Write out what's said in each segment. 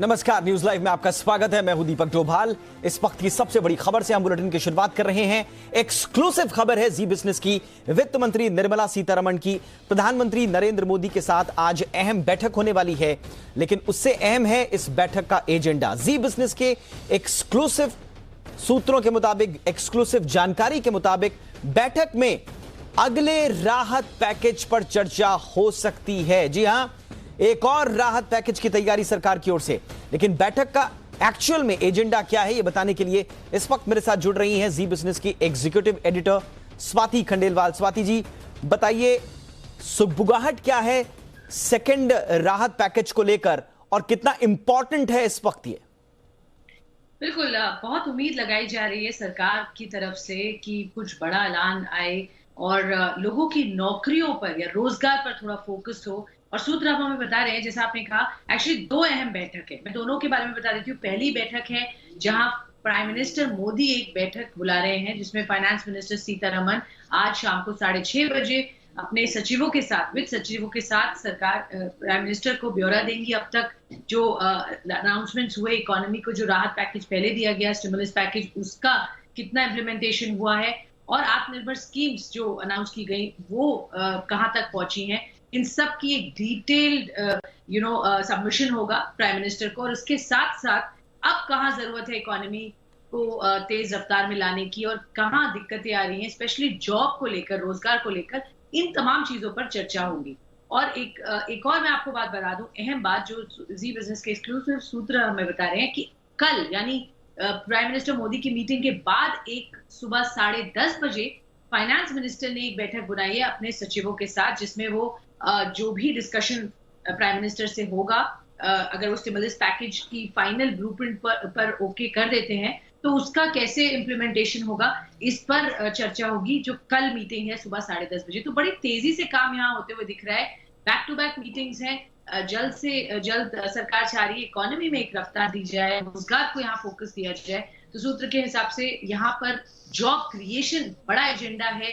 नमस्कार, news live में आपका स्वागत है। मैं हूं दीपक डोभाल। इस वक्त की सबसे बड़ी खबर से हम बुलेटिन की शुरुआत कर रहे हैं। एक्सक्लूसिव खबर है जी बिजनेस की। वित्त मंत्री निर्मला सीतारमण की प्रधानमंत्री नरेंद्र मोदी के साथ आज अहम बैठक होने वाली है, लेकिन उससे अहम है इस बैठक का एजेंडा। जी बिजनेस के एक्सक्लूसिव सूत्रों के मुताबिक, एक्सक्लूसिव जानकारी के मुताबिक बैठक में अगले राहत पैकेज पर चर्चा हो सकती है। जी हां, एक और राहत पैकेज की तैयारी सरकार की ओर से। लेकिन बैठक का एक्चुअल में एजेंडा क्या है, यह बताने के लिए इस वक्त मेरे साथ जुड़ रही हैं जी बिजनेस की एग्जीक्यूटिव एडिटर स्वाति खंडेलवाल। स्वाति जी, बताइए सुगबुगाहट क्या है सेकंड राहत पैकेज को लेकर और कितना इंपॉर्टेंट है इस वक्त ये? बिल्कुल, बहुत उम्मीद लगाई जा रही है सरकार की तरफ से कि कुछ बड़ा ऐलान आए और लोगों की नौकरियों पर या रोजगार पर थोड़ा फोकस हो। और सूत्र अब हमें बता रहे हैं, जैसा आपने कहा, एक्चुअली दो अहम बैठक है। मैं दोनों के बारे में बता देती हूँ। पहली बैठक है जहां प्राइम मिनिस्टर मोदी एक बैठक बुला रहे हैं, जिसमें फाइनेंस मिनिस्टर सीतारमण आज शाम को 6:30 बजे अपने सचिवों के साथ, वित्त सचिवों के साथ सरकार प्राइम मिनिस्टर को ब्यौरा देंगी। अब तक जो अनाउंसमेंट्स हुए, इकोनॉमी को जो राहत पैकेज पहले दिया गया, स्टिमुलस पैकेज, उसका कितना इम्प्लीमेंटेशन हुआ है और आत्मनिर्भर स्कीम्स जो अनाउंस की गई वो कहां तक पहुंची हैं, इन सब की एक डिटेल्ड सबमिशन होगा प्राइम मिनिस्टर को। और उसके साथ साथ अब कहां जरूरत है इकोनॉमी को तेज रफ्तार में लाने की और कहां दिक्कतें आ रही हैं, स्पेशली जॉब को लेकर, रोजगार को लेकर, इन तमाम चीजों पर चर्चा होगी। और एक और मैं आपको बात बता दूं, अहम बात जो जी बिजनेस के एक्सक्लूसिव सूत्र हमें बता रहे हैं कि कल यानी प्राइम मिनिस्टर मोदी की मीटिंग के बाद एक सुबह 10:30 बजे फाइनेंस मिनिस्टर ने एक बैठक बुलाई है अपने सचिवों के साथ, जिसमें वो जो भी डिस्कशन प्राइम मिनिस्टर से होगा, अगर वो स्टिमुलस पैकेज की फाइनल ब्लूप्रिंट पर ओके कर देते हैं तो उसका कैसे इम्प्लीमेंटेशन होगा, इस पर चर्चा होगी, जो कल मीटिंग है सुबह 10:30 बजे। तो बड़ी तेजी से काम यहाँ होते हुए दिख रहा है। बैक टू बैक मीटिंग्स हैं। जल्द से जल्द सरकार चाह रही है इकोनॉमी में एक रफ्तार दी जाए, रोजगार को यहाँ फोकस दिया जाए। तो सूत्र के हिसाब से यहाँ पर जॉब क्रिएशन बड़ा एजेंडा है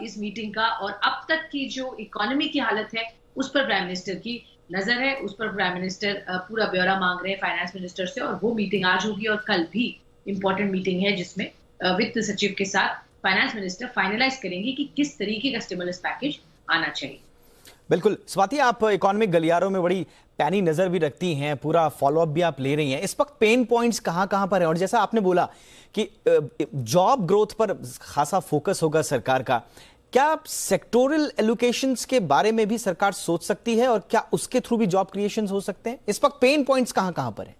इस मीटिंग का। और अब तक की जो इकोनॉमी की हालत है उस पर प्राइम मिनिस्टर की नजर है, उस पर प्राइम मिनिस्टर पूरा ब्यौरा मांग रहे हैं फाइनेंस मिनिस्टर से। और वो मीटिंग आज होगी और कल भी इंपॉर्टेंट मीटिंग है, जिसमें वित्त सचिव के साथ फाइनेंस मिनिस्टर फाइनलाइज करेंगे कि किस तरीके का स्टिमुलस पैकेज आना चाहिए। बिल्कुल स्वाति, आप इकोनॉमिक गलियारों में बड़ी पैनी नजर भी रखती हैं, पूरा फॉलोअप भी आप ले रही हैं। इस वक्त पेन पॉइंट्स कहां पर हैं? और जैसा आपने बोला कि जॉब ग्रोथ पर खासा फोकस होगा सरकार का, क्या सेक्टोरल एलोकेशंस के बारे में भी सरकार सोच सकती है और क्या उसके थ्रू भी जॉब क्रिएशंस हो सकते हैं? इस वक्त पेन पॉइंट्स कहां पर हैं?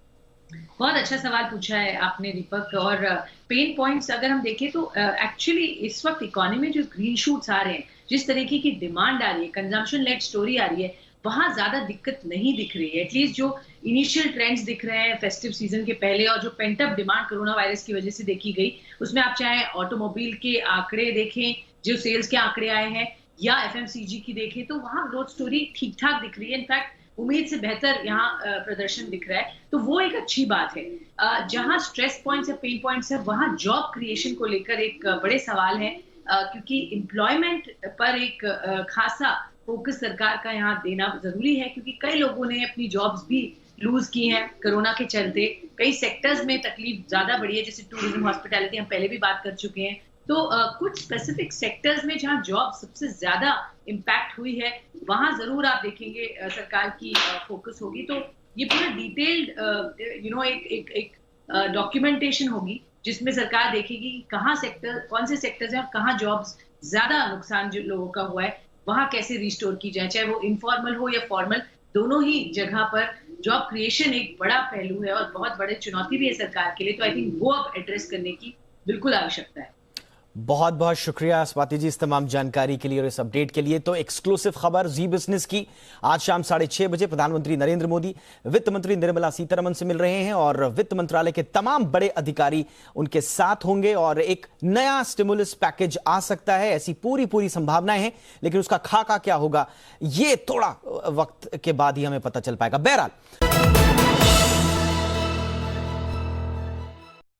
बहुत अच्छा सवाल पूछा है आपने दीपक। और पेन पॉइंट्स अगर हम देखें तो एक्चुअली इस वक्त इकोनॉमी में जो ग्रीन शूट्स आ रहे हैं, जिस तरीके की डिमांड आ रही है, कंजम्पशन लेड स्टोरी आ रही है, वहां ज्यादा दिक्कत नहीं दिख रही है। एटलीस्ट जो इनिशियल ट्रेंड्स दिख रहे हैं फेस्टिव सीजन के पहले और जो पेंटअप डिमांड कोरोना वायरस की वजह से देखी गई, उसमें आप चाहे ऑटोमोबाइल के आंकड़े देखें, जो सेल्स के आंकड़े आए हैं, या एफएमसीजी की देखें, तो वहां ग्रोथ स्टोरी ठीक ठाक दिख रही है। इनफैक्ट उम्मीद से बेहतर यहाँ प्रदर्शन दिख रहा है, तो वो एक अच्छी बात है। जहां स्ट्रेस पॉइंट्स या पेन पॉइंट्स है, वहां जॉब क्रिएशन को लेकर एक बड़े सवाल है, क्योंकि एम्प्लॉयमेंट पर एक खासा फोकस सरकार का यहाँ देना जरूरी है, क्योंकि कई लोगों ने अपनी जॉब्स भी लूज की हैं कोरोना के चलते। कई सेक्टर्स में तकलीफ ज्यादा बढ़ी है, जैसे टूरिज्म, हॉस्पिटैलिटी, हम पहले भी बात कर चुके हैं। तो कुछ स्पेसिफिक सेक्टर्स में जहां जॉब सबसे ज्यादा इम्पैक्ट हुई है, वहां जरूर आप देखेंगे सरकार की फोकस होगी। तो ये पूरा डिटेल्ड एक डॉक्यूमेंटेशन होगी, जिसमें सरकार देखेगी कि कहाँ सेक्टर, कौन से सेक्टर्स हैं और कहाँ जॉब्स ज्यादा नुकसान जो लोगों का हुआ है, वहां कैसे रिस्टोर की जाए, चाहे वो इनफॉर्मल हो या फॉर्मल, दोनों ही जगह पर जॉब क्रिएशन एक बड़ा पहलू है और बहुत बड़ी चुनौती भी है सरकार के लिए। तो आई थिंक वो अब एड्रेस करने की बिल्कुल आवश्यकता है। बहुत बहुत शुक्रिया स्वाति जी इस तमाम जानकारी के लिए और इस अपडेट के लिए। तो एक्सक्लूसिव खबर जी बिजनेस की। आज शाम 6:30 बजे प्रधानमंत्री नरेंद्र मोदी वित्त मंत्री निर्मला सीतारमण से मिल रहे हैं और वित्त मंत्रालय के तमाम बड़े अधिकारी उनके साथ होंगे और एक नया स्टिमुलस पैकेज आ सकता है, ऐसी पूरी संभावनाएं हैं। लेकिन उसका खाका क्या होगा, ये थोड़ा वक्त के बाद ही हमें पता चल पाएगा। बहरहाल